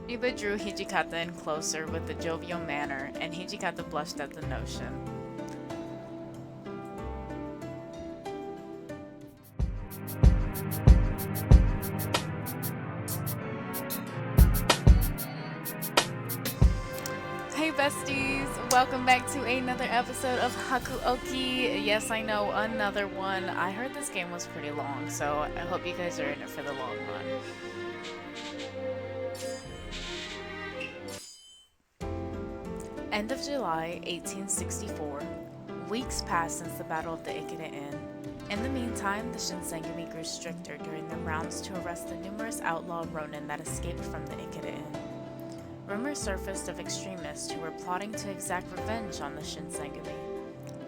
Iba drew Hijikata in closer with a jovial manner, and Hijikata blushed at the notion. Hey besties! Welcome back to another episode of Hakuoki. Yes, I know, another one. I heard this game was pretty long, so I hope you guys are in it for the long run. End of July 1864. Weeks passed since the Battle of the Ikeda Inn. In the meantime, the Shinsengumi grew stricter during their rounds to arrest the numerous outlaw ronin that escaped from the Ikeda Inn. Rumors surfaced of extremists who were plotting to exact revenge on the Shinsengumi.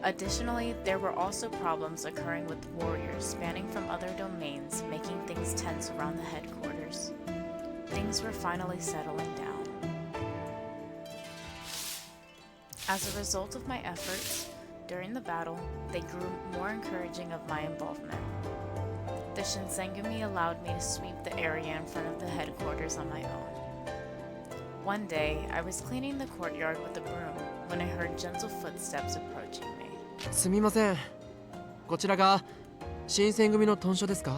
Additionally, there were also problems occurring with warriors spanning from other domains, making things tense around the headquarters. Things were finally settling down. As a result of my efforts, during the battle, they grew more encouraging of my involvement. The Shinsengumi allowed me to sweep the area in front of the headquarters on my own. One day, I was cleaning the courtyard with a broom when I heard gentle footsteps approaching me. すみません。こちらが新選組の屯所ですか?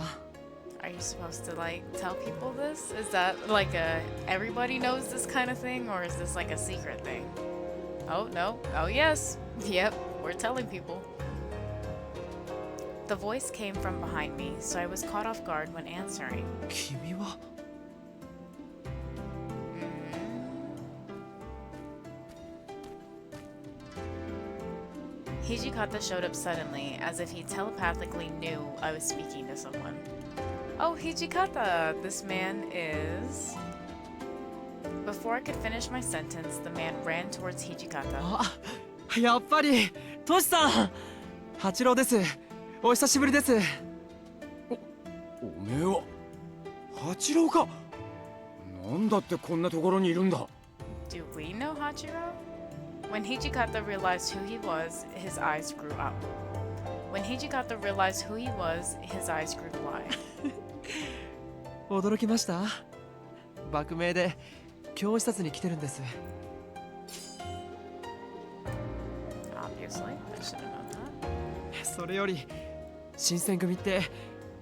Are you supposed to tell people this? Is that everybody knows this kind of thing, or is this like a secret thing? Oh no. Oh yes. Yep, we're telling people. The voice came from behind me, so I was caught off guard when answering. 君は? Hijikata showed up suddenly, as if he telepathically knew I was speaking to someone. Oh, Hijikata! This man is... Before I could finish my sentence, the man ran towards Hijikata. あ、やっぱりトシさん。八郎です。お久しぶりです。おめえは八郎か。なんだってこんなところにいるんだ。 Do we know Hachiro? When Hijikata realized who he was, his eyes grew up. When Hijikata realized who he was, his eyes grew wide. 驚きました。幕命で教視察に来てるんです。 Obviously, I should have known that. それより新選組って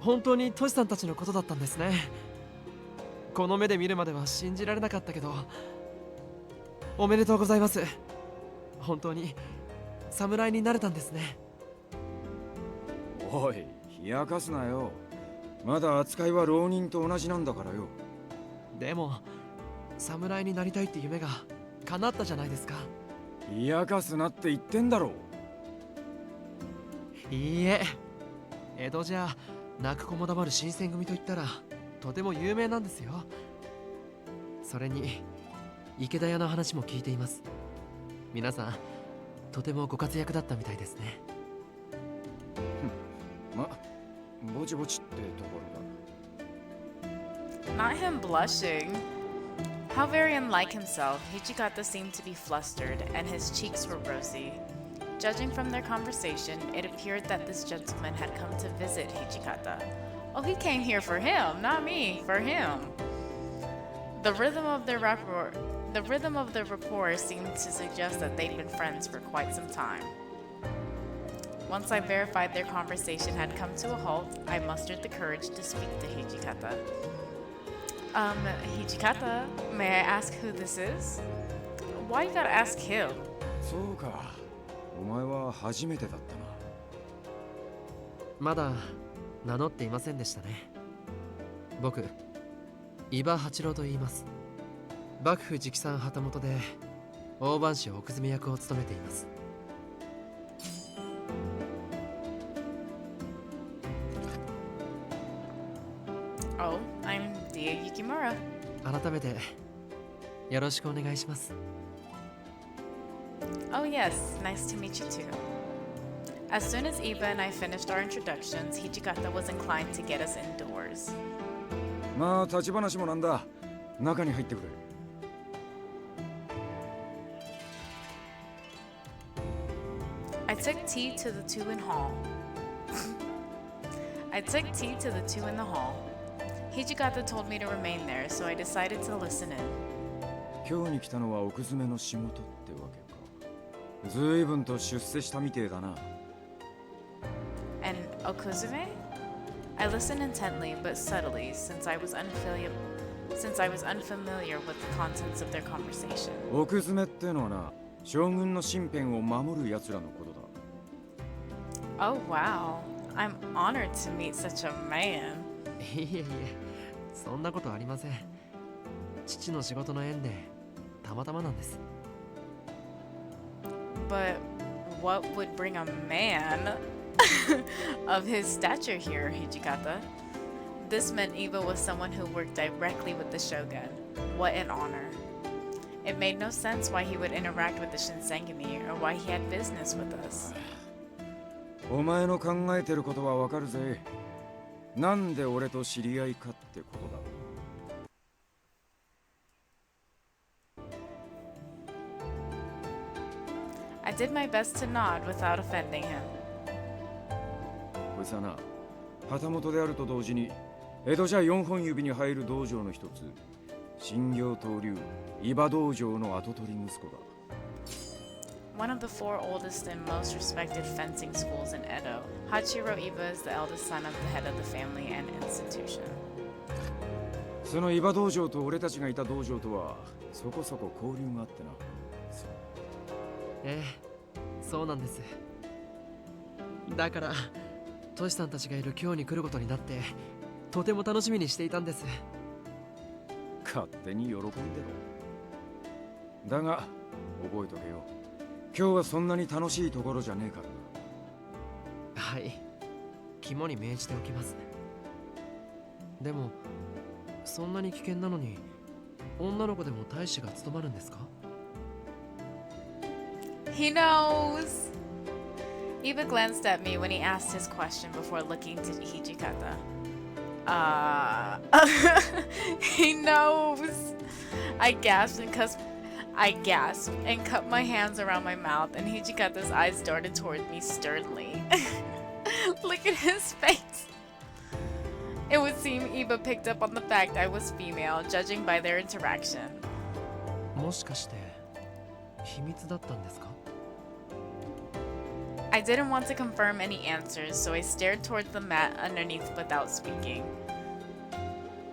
本当にトシさんたちのことだったんですね。この目で見るまでは信じられなかったけど、おめでとうございます。本当に侍になれたんですね。おい、冷やかすなよ。まだ扱いは浪人と同じなんだからよ。でも侍になりたいって夢が叶ったじゃないですか。冷やかすなって言ってんだろ。いいえ、江戸じゃ泣く子も黙る新選組と言ったらとても有名なんですよ。それに池田屋の話も聞いています。皆さんとてもご活躍だったみたいですね。ま、ぼちぼちってところだ。 Not him blushing. How very unlike himself, Hijikata seemed to be flustered, and his cheeks were rosy. Judging from their conversation, it appeared that this gentleman had come to visit Hijikata. Oh, he came here for him, not me, for him. The rhythm of their rapport seemed to suggest that they'd been friends for quite some time. Once I verified their conversation had come to a halt, I mustered the courage to speak to Hijikata. Hijikata, may I ask who this is? Why you gotta ask him? そうか。お前は初めてだったな。まだ名乗っていませんでしたね。僕、伊庭八郎と言います。幕府直参旗本で大番士奥詰役を務めています。Oh, I'm Dia Yukimura. 改めてよろしくお願いします。Oh yes, nice to meet you too. As soon as Iba and I finished our introductions, Hijikata was inclined to get us indoors. まあ立ち話もなんだ。中に入ってくれ。I took tea to the two in hall. I took tea to the two in the hall. Hijikata told me to remain there, so I decided to listen in. 今日に来たのは奥詰めの仕事ってわけか。随分と出世したみてえだな。And Okuzume? I listened intently but subtly since I was unfamiliar with the contents of their conversation. 奥詰めってのはな、将軍の身辺を守る奴らのことだ。Oh wow, I'm honored to meet such a man. いえいえ、そんなことありません。父の仕事の縁でたまたまなんです。But what would bring a man of his stature here, Hijikata? This meant Iba was someone who worked directly with the shogun. What an honor. It made no sense why he would interact with the Shinsengumi or why he had business with us. お前の考えてることはわかるぜ。なんで俺と知り合いかってことだ。I did my best to nod without offending him. こいつはな、旗本であると同時に江戸じゃ4本指に入る道場の一つ、新行東流伊庭道場の跡取り息子だ。One of the four oldest and most respected fencing schools in Edo, Hachiro Iba is the eldest son of the head of the family and institution. その伊庭道場と俺たちがいた道場とはそこそこ交流があってな。ええ、そうなんです。だからトシさんたちがいる今日に来ることになってとても楽しみにしていたんです。勝手に喜んでろ。だが覚えとけよ、今日はそんなに楽しいところじゃねえからな。はい、肝に銘じておきます。でもそんなに危険なのに女の子でも大使が務まるんですか？ He knows! Iba glanced at me when he asked his question before looking to Hijikata. He knows! I gasped and cupped my hands around my mouth, and Hijikata's eyes darted toward me sternly. Look at his face! It would seem Iba picked up on the fact I was female, judging by their interaction. もしかして秘密だったんですか？ I didn't want to confirm any answers, so I stared towards the mat underneath without speaking.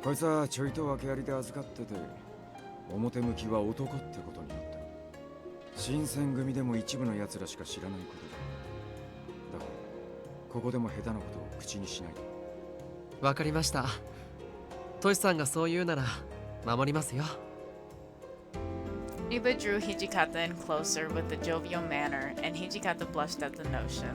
こいつはちょいと訳ありで預かってて、表向きは男ってことになってる。新選組でも一部の奴らしか知らないことだ。だからここでも下手なことを口にしないで。わかりました。トシさんがそう言うなら守りますよ。Iba drew Hijikata in closer with a jovial manner, and Hijikata blushed at the notion.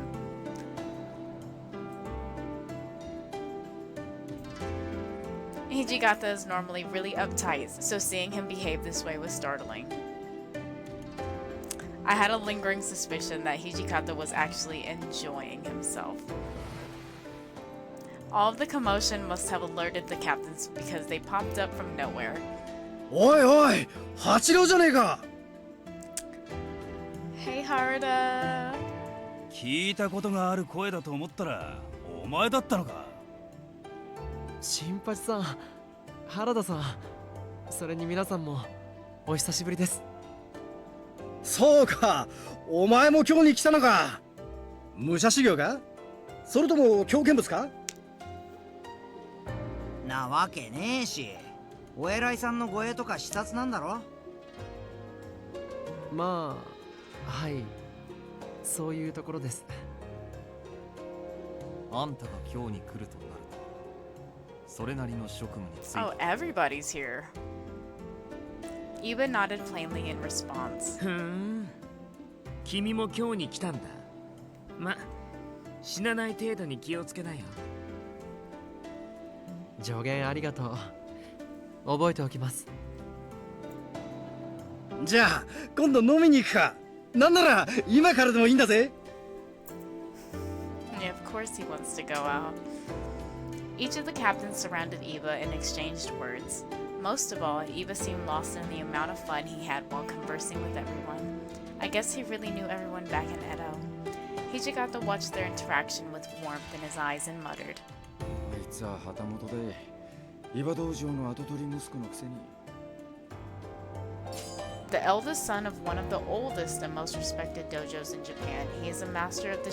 Hijikata is normally really uptight, so seeing him behave this way was startling. I had a lingering suspicion that Hijikata was actually enjoying himself. All of the commotion must have alerted the captains because they popped up from nowhere. おいおい、八郎じゃねえか。 Hey Harda! 聞いたことがある声だと思ったらお前だったのか。新八さん、原田さん、それに皆さんもお久しぶりです。そうか、お前も今日に来たのか。武者修行か、それとも狂犬物か。なわけねえし、お偉いさんの護衛とか視察なんだろ。まあ、はい、そういうところです。あんたが今日に来るとなるとそれなりの職務について。 Oh, everybody's here. Iba nodded plainly in response. ふん、君も今日に来たんだ。ま、死なない程度に気をつけなよ。助言ありがとう。覚えておきます。じゃあ今度飲みに行くか。なんなら今からでもいいんだぜ。 Yeah, of course he wants to go out. Each of the captains surrounded Iba and exchanged words. Most of all, Iba seemed lost in the amount of fun he had while conversing with everyone. I guess he really knew everyone back in Edo. Hijikata watched their interaction with warmth in his eyes and muttered. あいつは旗本で伊庭道場の跡取り息子のくせに。The eldest son of one of the oldest and most respected dojos in Japan, he is a master of the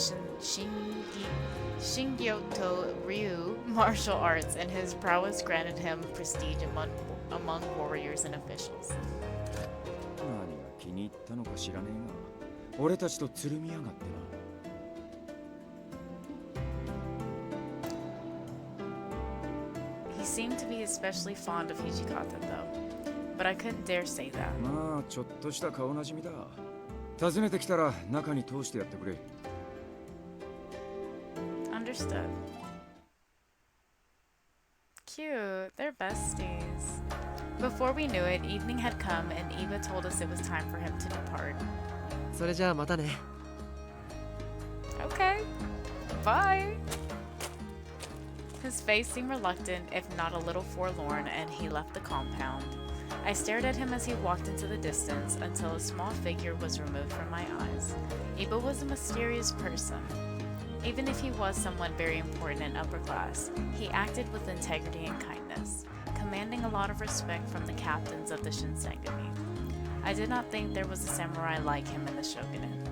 Shingyoto Ryu martial arts, and his prowess granted him prestige among warriors and officials. 何が気に入ったのか知らねえが、俺たちとつるみやがってな。He seemed to be especially fond of Hijikata, though, but I couldn't dare say that. まあちょっとした顔なじみだ。訪ねてきたら中に通してやってくれ。Understood. Cute, they're besties. Before we knew it, evening had come and Iba told us it was time for him to depart. それじゃあまたね。 Okay, bye. His face seemed reluctant, if not a little forlorn, and he left the compound. I stared at him as he walked into the distance until a small figure was removed from my eyes. Iba was a mysterious person. Even if he was someone very important and upper class, he acted with integrity and kindness, commanding a lot of respect from the captains of the Shinsengumi. I did not think there was a samurai like him in the shogunate.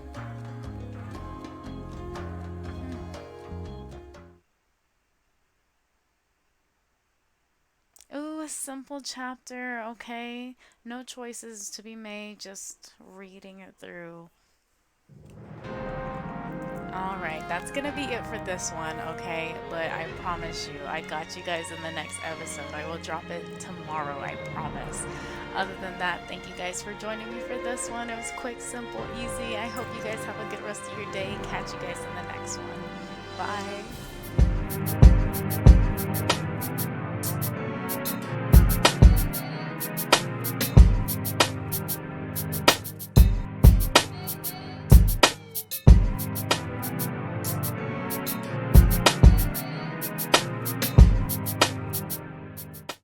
Ooh, a simple chapter, okay? No choices to be made, just reading it through. Alright, that's gonna be it for this one, okay? But I promise you, I got you guys in the next episode. I will drop it tomorrow, I promise. Other than that, thank you guys for joining me for this one. It was quick, simple, easy. I hope you guys have a good rest of your day. Catch you guys in the next one. Bye.